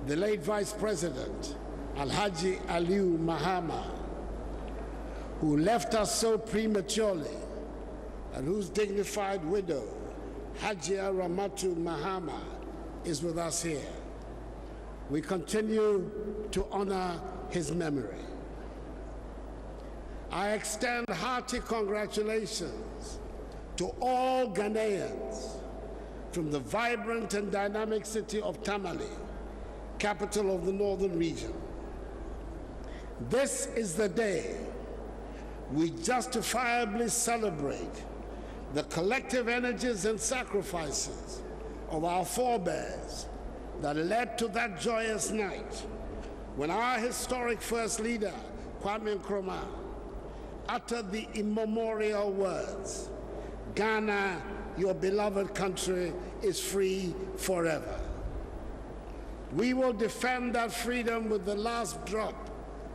the late Vice President, Alhaji Aliu Mahama, who left us so prematurely, and whose dignified widow, Hajia Ramatu Mahama, is with us here. We continue to honor his memory. I extend hearty congratulations to all Ghanaians from the vibrant and dynamic city of Tamale, capital of the northern region. This is the day we justifiably celebrate the collective energies and sacrifices of our forebears that led to that joyous night when our historic first leader, Kwame Nkrumah, uttered the immemorial words, "Ghana, your beloved country, is free forever." We will defend that freedom with the last drop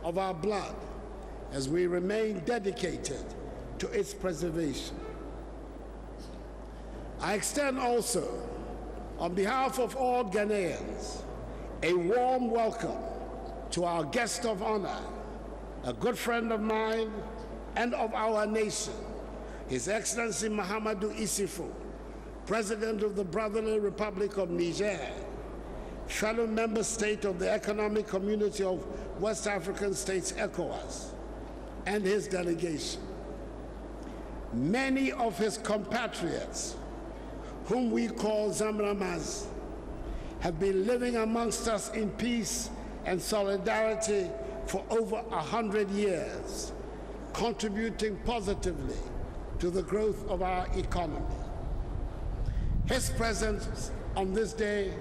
of our blood as we remain dedicated to its preservation. I extend also, on behalf of all Ghanaians, a warm welcome to our guest of honor, a good friend of mine and of our nation, His Excellency Mahamadou Issoufou, President of the Brotherly Republic of Niger, fellow member state of the Economic Community of West African States, ECOWAS, and his delegation. Many of his compatriots, whom we call Zamramas, have been living amongst us in peace and solidarity for over 100 years, contributing positively to the growth of our economy. His presence on this day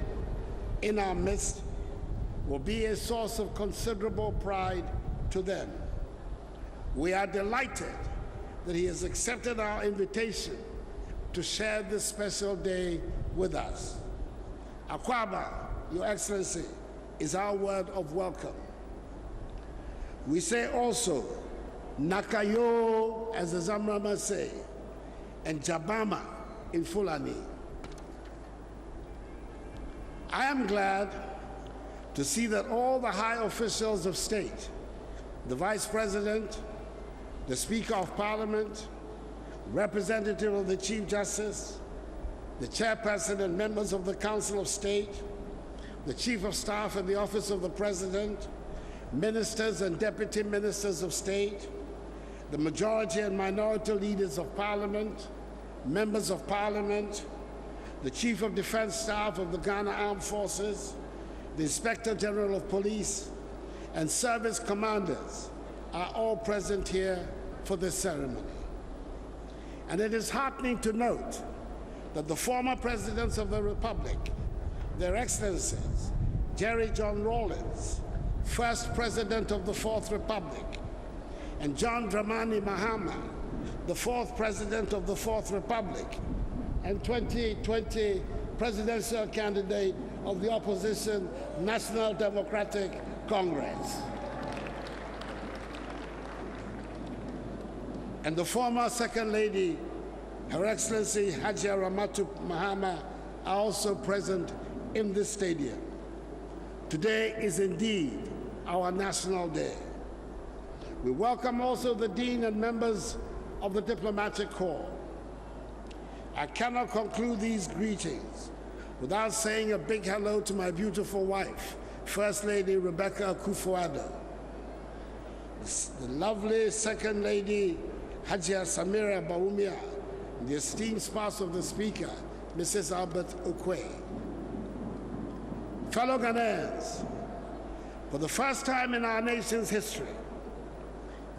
in our midst will be a source of considerable pride to them. We are delighted that he has accepted our invitation to share this special day with us. Akwaba, Your Excellency, is our word of welcome. We say also, Nakayo, as the Zamrama say, and Jabama in Fulani. I am glad to see that all the high officials of state, the Vice President, the Speaker of Parliament, representative of the Chief Justice, the Chairperson and members of the Council of State, the Chief of Staff in the Office of the President, ministers and deputy ministers of state, the majority and minority leaders of Parliament, members of Parliament, the Chief of Defense Staff of the Ghana Armed Forces, the Inspector General of Police, and service commanders are all present here for this ceremony. And it is heartening to note that the former presidents of the Republic, their Excellencies, Jerry John Rawlings, first President of the Fourth Republic, and John Dramani Mahama, the fourth President of the Fourth Republic, and 2020 presidential candidate of the opposition National Democratic Congress, and the former Second Lady, Her Excellency Hajia Ramatu Mahama, are also present in this stadium. Today is indeed our National Day. We welcome also the Dean and members of the Diplomatic Corps. I cannot conclude these greetings without saying a big hello to my beautiful wife, First Lady Rebecca Akufo-Addo, the lovely Second Lady Hajia Samira Bawumia, and the esteemed spouse of the Speaker, Mrs. Albert Okwe. Fellow Ghanaians, for the first time in our nation's history,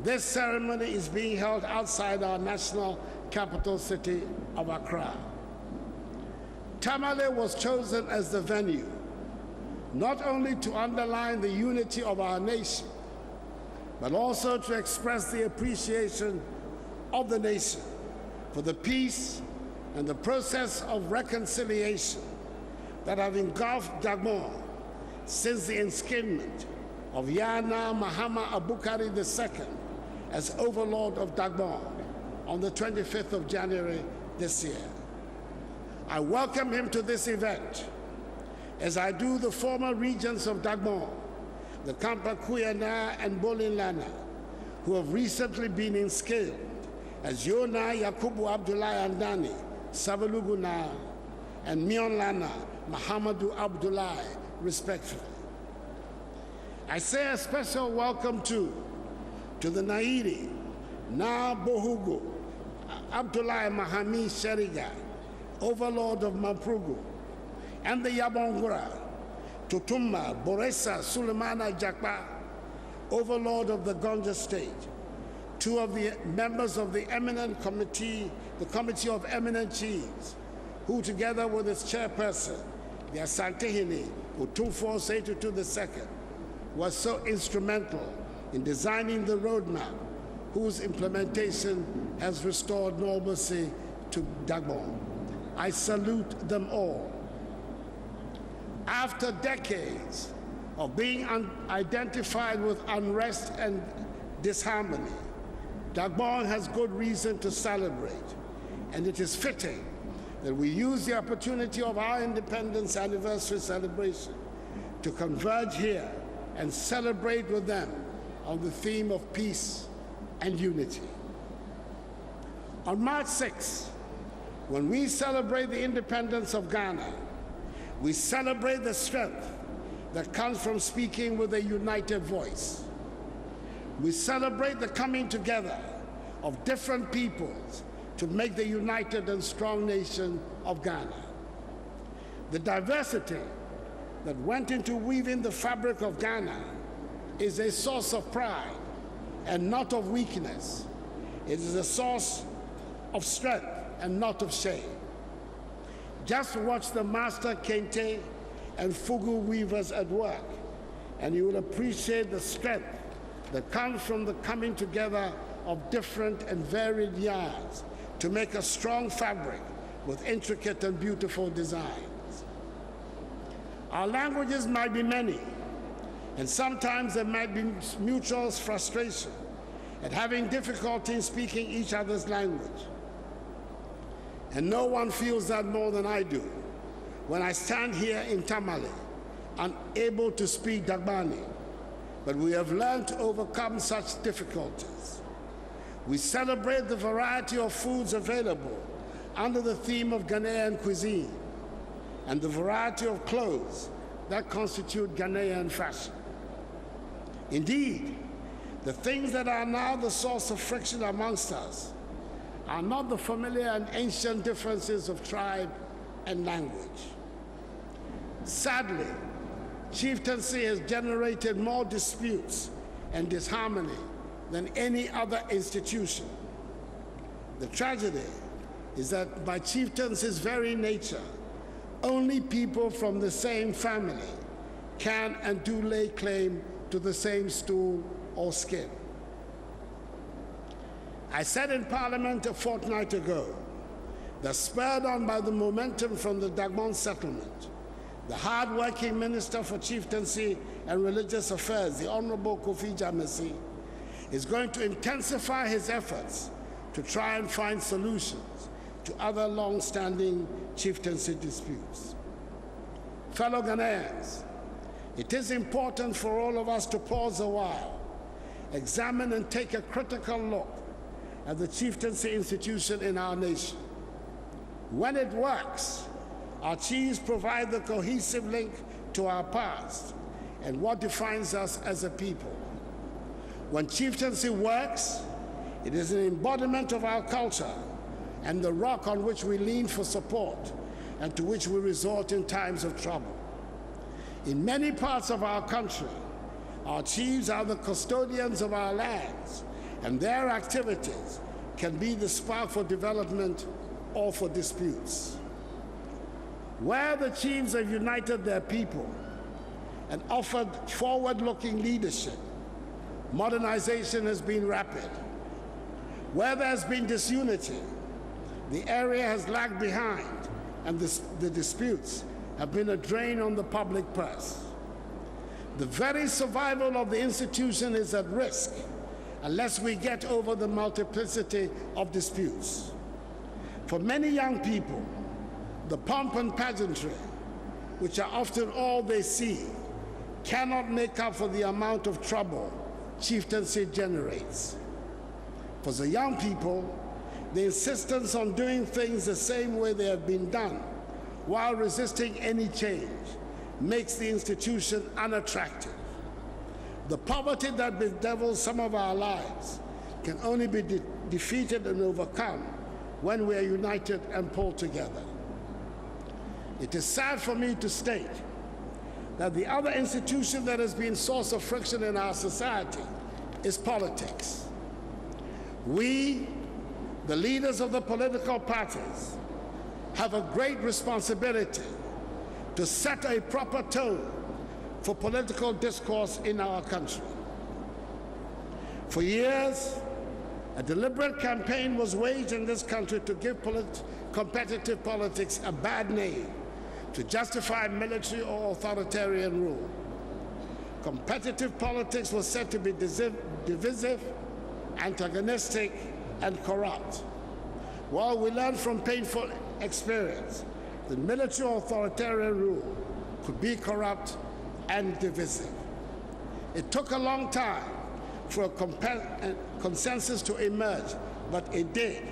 this ceremony is being held outside our national capital city of Accra. Tamale was chosen as the venue, not only to underline the unity of our nation, but also to express the appreciation of the nation for the peace and the process of reconciliation that have engulfed Dagbon since the enskinment of Yana Mahama Abukari II as overlord of Dagbon on the 25th of January this year. I welcome him to this event, as I do the former regents of Dagbon, the Kampakuyana and Bolinlana, who have recently been inscaled as Yona Yakubu Abdullahi Andani, Sabaluguna, and Mionlana Muhammadu Abdullahi, respectively. I say a special welcome to the Nairi, Na Bohugu, Abdullahi Mahami Sheriga, Overlord of Maprugu, and the Yabongura, Tutumba, Boresa, Sulemana Jakpa, Overlord of the Gonja State, two of the members of the eminent committee, the Committee of Eminent Chiefs, who together with its chairperson, the Asantehini, Utumfo Seitutu II, was so instrumental in designing the roadmap whose implementation has restored normalcy to Dagbon. I salute them all. After decades of being identified with unrest and disharmony, Dagbon has good reason to celebrate, and it is fitting that we use the opportunity of our independence anniversary celebration to converge here and celebrate with them on the theme of peace and unity. On March 6, when we celebrate the independence of Ghana, we celebrate the strength that comes from speaking with a united voice. We celebrate the coming together of different peoples to make the united and strong nation of Ghana. The diversity that went into weaving the fabric of Ghana is a source of pride and not of weakness. It is a source of strength and not of shame. Just watch the master Kente and Fugu weavers at work, and you will appreciate the strength that comes from the coming together of different and varied yarns to make a strong fabric with intricate and beautiful designs. Our languages might be many, and sometimes there might be mutual frustration at having difficulty in speaking each other's language. And no one feels that more than I do when I stand here in Tamale, unable to speak Dagbani, but we have learned to overcome such difficulties. We celebrate the variety of foods available under the theme of Ghanaian cuisine and the variety of clothes that constitute Ghanaian fashion. Indeed, the things that are now the source of friction amongst us are not the familiar and ancient differences of tribe and language. Sadly, chieftaincy has generated more disputes and disharmony than any other institution. The tragedy is that by chieftaincy's very nature, only people from the same family can and do lay claim to the same stool or skin. I said in Parliament a fortnight ago that, spurred on by the momentum from the Dagbon settlement, the hard-working Minister for Chieftaincy and Religious Affairs, the Honorable Kofi Jamesi, is going to intensify his efforts to try and find solutions to other long-standing chieftaincy disputes. Fellow Ghanaians, it is important for all of us to pause a while, examine and take a critical look at the chieftaincy institution in our nation. When it works, our chiefs provide the cohesive link to our past and what defines us as a people. When chieftaincy works, it is an embodiment of our culture and the rock on which we lean for support and to which we resort in times of trouble. In many parts of our country, our chiefs are the custodians of our lands, and their activities can be the spark for development or for disputes. Where the chiefs have united their people and offered forward-looking leadership, modernization has been rapid. Where there's been disunity, the area has lagged behind, and the disputes have been a drain on the public purse. The very survival of the institution is at risk unless we get over the multiplicity of disputes. For many young people, the pomp and pageantry, which are often all they see, cannot make up for the amount of trouble chieftaincy generates. For the young people, the insistence on doing things the same way they have been done while resisting any change makes the institution unattractive. The poverty that bedevils some of our lives can only be defeated and overcome when we are united and pulled together. It is sad for me to state that the other institution that has been a source of friction in our society is politics. We, the leaders of the political parties, have a great responsibility to set a proper tone for political discourse in our country. For years, a deliberate campaign was waged in this country to give competitive politics a bad name, to justify military or authoritarian rule. Competitive politics was said to be divisive, antagonistic, and corrupt. While we learned from painful experience that military or authoritarian rule could be corrupt and divisive. It took a long time for a consensus to emerge, but it did.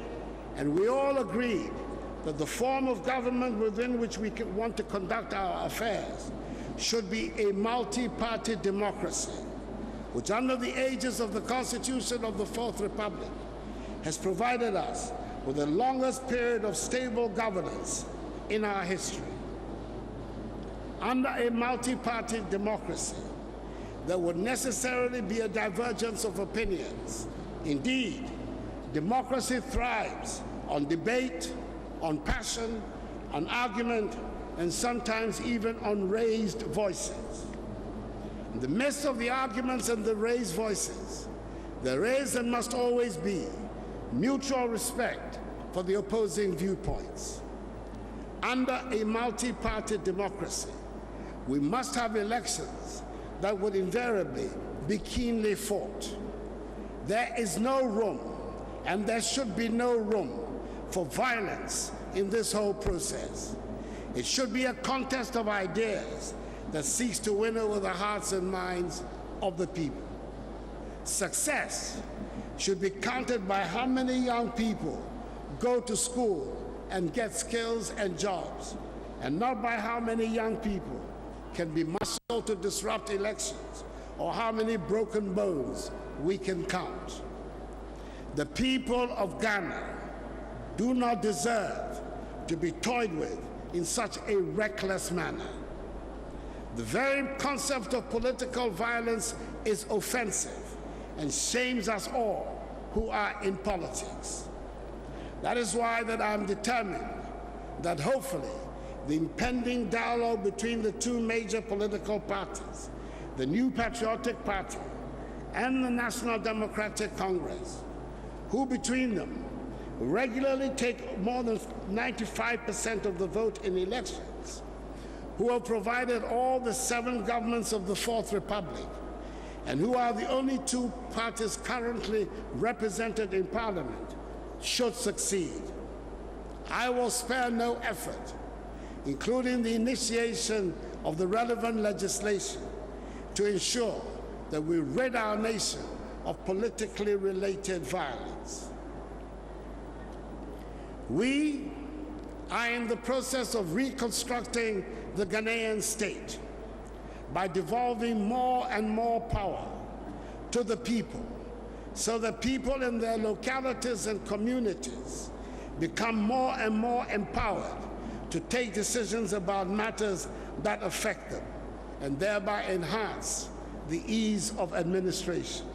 And we all agreed that the form of government within which we want to conduct our affairs should be a multi-party democracy, which under the aegis of the Constitution of the Fourth Republic has provided us with the longest period of stable governance in our history. Under a multi-party democracy, there would necessarily be a divergence of opinions. Indeed, democracy thrives on debate, on passion, on argument, and sometimes even on raised voices. In the midst of the arguments and the raised voices, there is and must always be mutual respect for the opposing viewpoints. Under a multi-party democracy, we must have elections that would invariably be keenly fought. There is no room, and there should be no room, for violence in this whole process. It should be a contest of ideas that seeks to win over the hearts and minds of the people. Success should be counted by how many young people go to school and get skills and jobs, and not by how many young people can be marshaled to disrupt elections or how many broken bones we can count. The people of Ghana do not deserve to be toyed with in such a reckless manner. The very concept of political violence is offensive and shames us all who are in politics. That is why that I'm determined that hopefully the impending dialogue between the two major political parties, the New Patriotic Party and the National Democratic Congress, who between them regularly take more than 95% of the vote in elections, who have provided all the 7 governments of the Fourth Republic, and who are the only 2 parties currently represented in Parliament, should succeed. I will spare no effort, including the initiation of the relevant legislation, to ensure that we rid our nation of politically related violence. We are in the process of reconstructing the Ghanaian state by devolving more and more power to the people, so that people in their localities and communities become more and more empowered to take decisions about matters that affect them, and thereby enhance the ease of administration.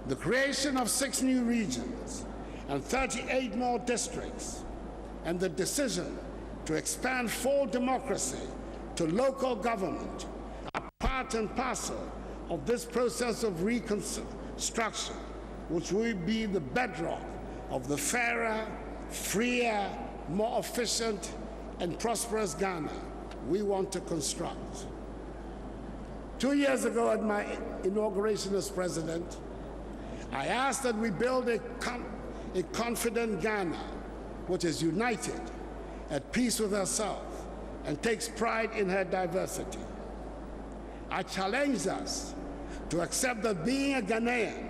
The creation of 6 new regions and 38 more districts, and the decision to expand full democracy to local government are part and parcel of this process of reconstruction, which will be the bedrock of the fairer, freer, more efficient, and prosperous Ghana we want to construct. 2 years ago at my inauguration as president, I asked that we build a confident Ghana, which is united, at peace with herself, and takes pride in her diversity. I challenge us to accept that being a Ghanaian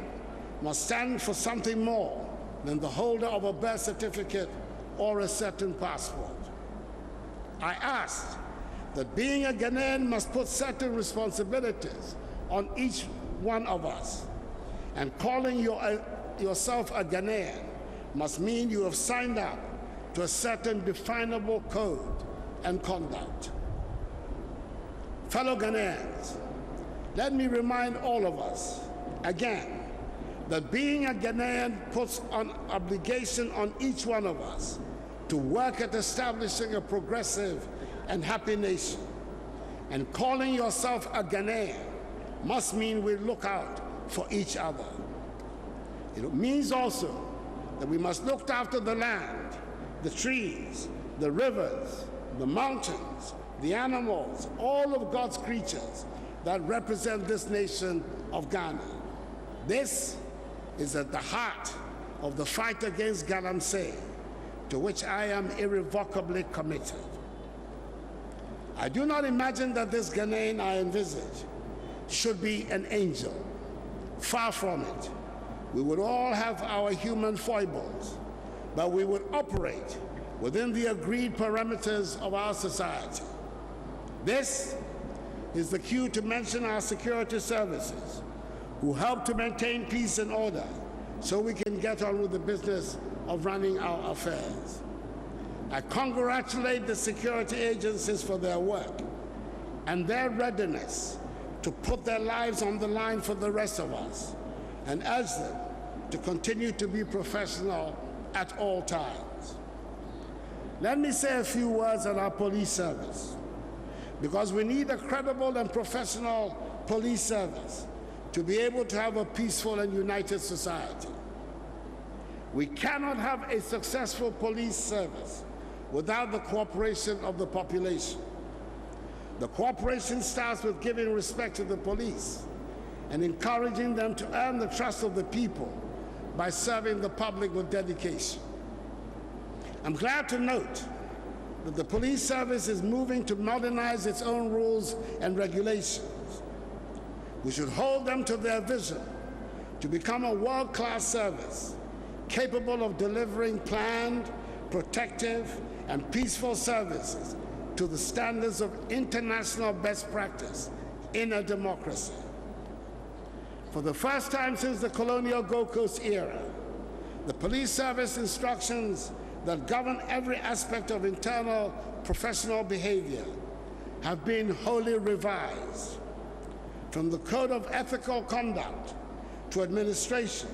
must stand for something more than the holder of a birth certificate or a certain passport. I ask that being a Ghanaian must put certain responsibilities on each one of us, and calling yourself a Ghanaian must mean you have signed up to a certain definable code and conduct. Fellow Ghanaians, let me remind all of us again that being a Ghanaian puts an obligation on each one of us to work at establishing a progressive and happy nation. And calling yourself a Ghanaian must mean we look out for each other. It means also that we must look after the land, the trees, the rivers, the mountains, the animals, all of God's creatures that represent this nation of Ghana. This is at the heart of the fight against galamsey, to which I am irrevocably committed. I do not imagine that this Ghanaian I envisage should be an angel. Far from it. We would all have our human foibles, but we would operate within the agreed parameters of our society. This is the cue to mention our security services, who help to maintain peace and order so we can get on with the business of running our affairs. I congratulate the security agencies for their work and their readiness to put their lives on the line for the rest of us, and urge them to continue to be professional at all times. Let me say a few words on our police service, because we need a credible and professional police service to be able to have a peaceful and united society. We cannot have a successful police service without the cooperation of the population. The cooperation starts with giving respect to the police and encouraging them to earn the trust of the people by serving the public with dedication. I'm glad to note that the police service is moving to modernize its own rules and regulations. We should hold them to their vision to become a world-class service capable of delivering planned, protective, and peaceful services to the standards of international best practice in a democracy. For the first time since the colonial Gold Coast era, the police service instructions that govern every aspect of internal professional behavior have been wholly revised. From the Code of Ethical Conduct to administration,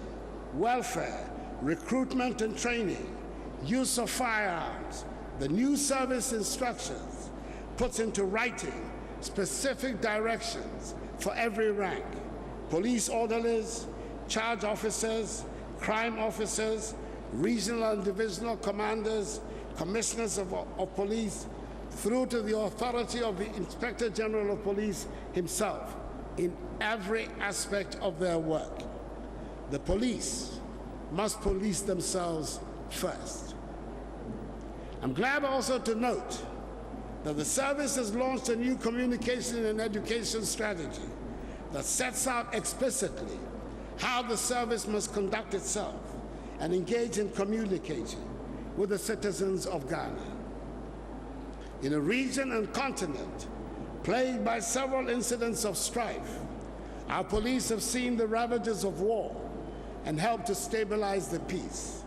welfare, recruitment and training, use of firearms, the new service instructions puts into writing specific directions for every rank: police orderlies, charge officers, crime officers, regional and divisional commanders, commissioners of police, through to the authority of the Inspector General of Police himself in every aspect of their work. The police must police themselves first. I'm glad also to note that the service has launched a new communication and education strategy that sets out explicitly how the service must conduct itself and engage in communicating with the citizens of Ghana. In a region and continent plagued by several incidents of strife, our police have seen the ravages of war and helped to stabilize the peace.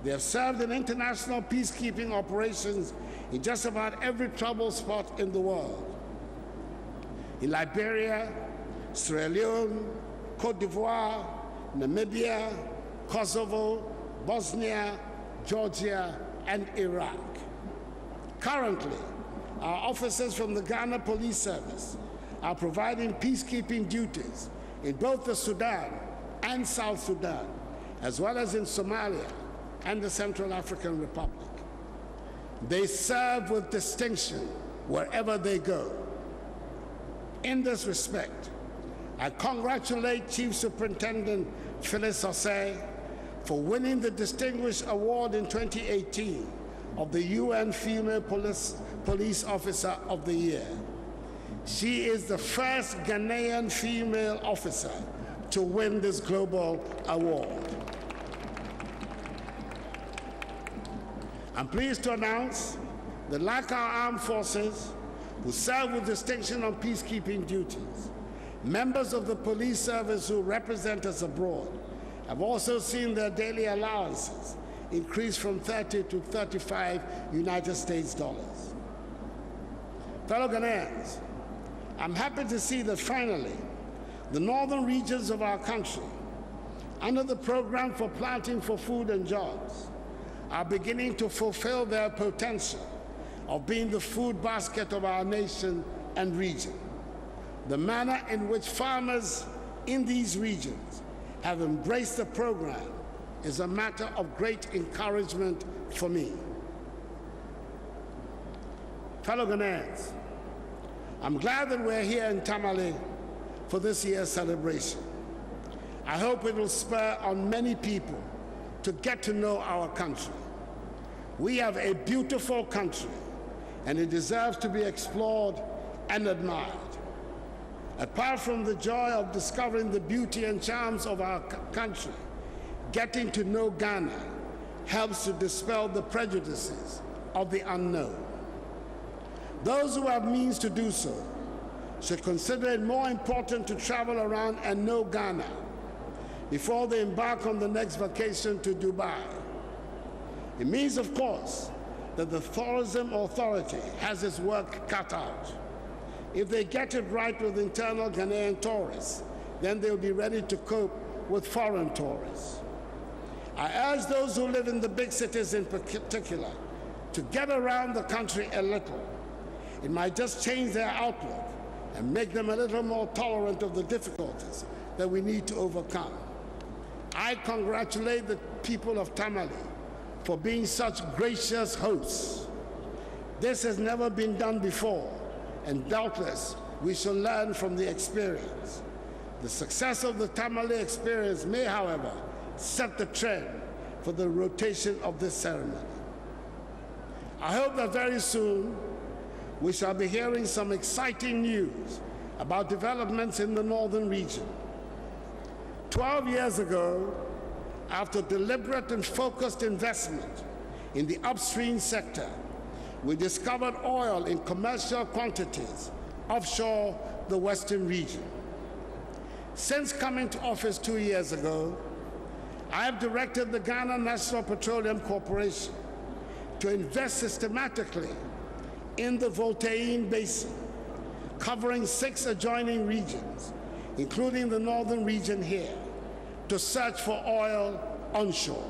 They have served in international peacekeeping operations in just about every trouble spot in the world. In Liberia, Sierra Leone, Cote d'Ivoire, Namibia, Kosovo, Bosnia, Georgia, and Iraq. Currently, our officers from the Ghana Police Service are providing peacekeeping duties in both the Sudan and South Sudan, as well as in Somalia and the Central African Republic. They serve with distinction wherever they go. In this respect, I congratulate Chief Superintendent Phyllis Osei for winning the Distinguished Award in 2018 of the UN Female Police Officer of the Year. She is the first Ghanaian female officer to win this global award. I'm pleased to announce that, like our armed forces, who serve with distinction on peacekeeping duties, members of the police service who represent us abroad have also seen their daily allowances increase from 30 to 35 United States dollars. Fellow Ghanaians, I'm happy to see that finally, the northern regions of our country, under the program for Planting for Food and Jobs, are beginning to fulfill their potential of being the food basket of our nation and region. The manner in which farmers in these regions have embraced the program is a matter of great encouragement for me. Fellow Ghanaians, I'm glad that we're here in Tamale for this year's celebration. I hope it will spur on many people to get to know our country. We have a beautiful country, and it deserves to be explored and admired. Apart from the joy of discovering the beauty and charms of our country, getting to know Ghana helps to dispel the prejudices of the unknown. Those who have means to do so should consider it more important to travel around and know Ghana before they embark on the next vacation to Dubai. It means, of course, that the Tourism Authority has its work cut out. If they get it right with internal Ghanaian tourists, then they'll be ready to cope with foreign tourists. I urge those who live in the big cities in particular to get around the country a little. It might just change their outlook and make them a little more tolerant of the difficulties that we need to overcome. I congratulate the people of Tamale for being such gracious hosts. This has never been done before, and doubtless we shall learn from the experience. The success of the Tamale experience may, however, set the trend for the rotation of this ceremony. I hope that very soon we shall be hearing some exciting news about developments in the northern region. 12 years ago, after deliberate and focused investment in the upstream sector, we discovered oil in commercial quantities offshore the western region. Since coming to office 2 years ago, I have directed the Ghana National Petroleum Corporation to invest systematically in the Voltaire Basin, covering 6 adjoining regions, including the northern region here, to search for oil onshore.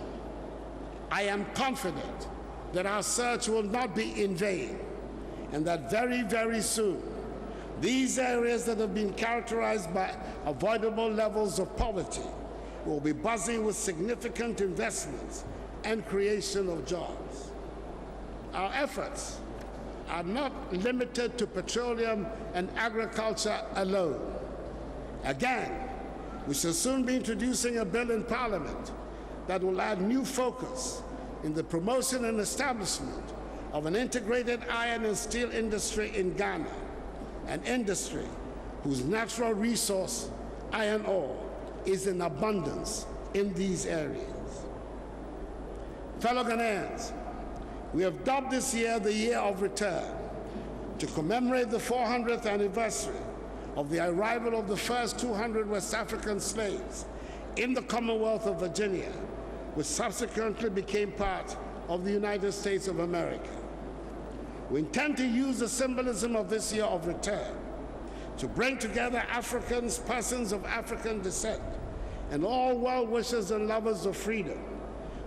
I am confident that our search will not be in vain, and that very, very soon, these areas that have been characterized by avoidable levels of poverty will be buzzing with significant investments and creation of jobs. Our efforts are not limited to petroleum and agriculture alone. Again, we shall soon be introducing a bill in Parliament that will add new focus in the promotion and establishment of an integrated iron and steel industry in Ghana, an industry whose natural resource, iron ore, is in abundance in these areas. Fellow Ghanaians, we have dubbed this year the Year of Return to commemorate the 400th anniversary of the arrival of the first 200 West African slaves in the Commonwealth of Virginia, which subsequently became part of the United States of America. We intend to use the symbolism of this Year of Return to bring together Africans, persons of African descent, and all well-wishers and lovers of freedom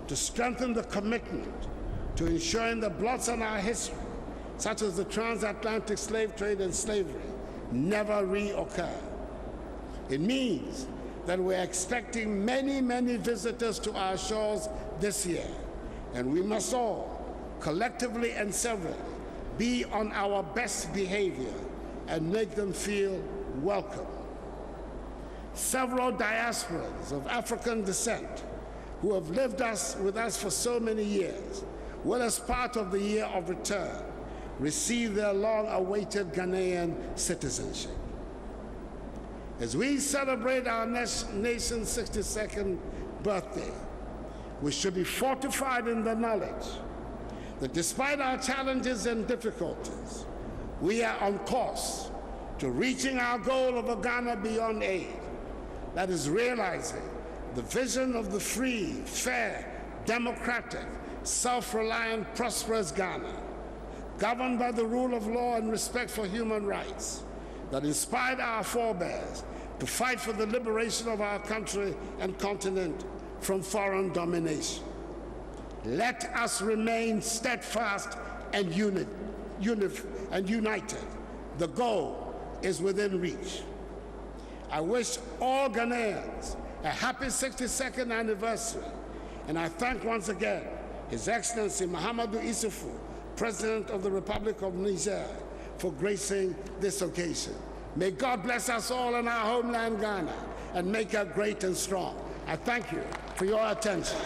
to strengthen the commitment to ensuring the blots on our history, such as the transatlantic slave trade and slavery, never reoccur. It means that we're expecting many, many visitors to our shores this year, and we must all, collectively and severally, be on our best behavior and make them feel welcome. Several diasporas of African descent who have lived with us for so many years will, as part of the Year of Return, receive their long-awaited Ghanaian citizenship. As we celebrate our nation's 62nd birthday, we should be fortified in the knowledge that despite our challenges and difficulties, we are on course to reaching our goal of a Ghana beyond aid, that is realizing the vision of the free, fair, democratic, self-reliant, prosperous Ghana, governed by the rule of law and respect for human rights, that inspired our forebears to fight for the liberation of our country and continent from foreign domination. Let us remain steadfast and united. The goal is within reach. I wish all Ghanaians a happy 62nd anniversary, and I thank once again His Excellency Mahamadou Issoufou, President of the Republic of Niger, for gracing this occasion. May God bless us all in our homeland, Ghana, and make her great and strong. I thank you for your attention.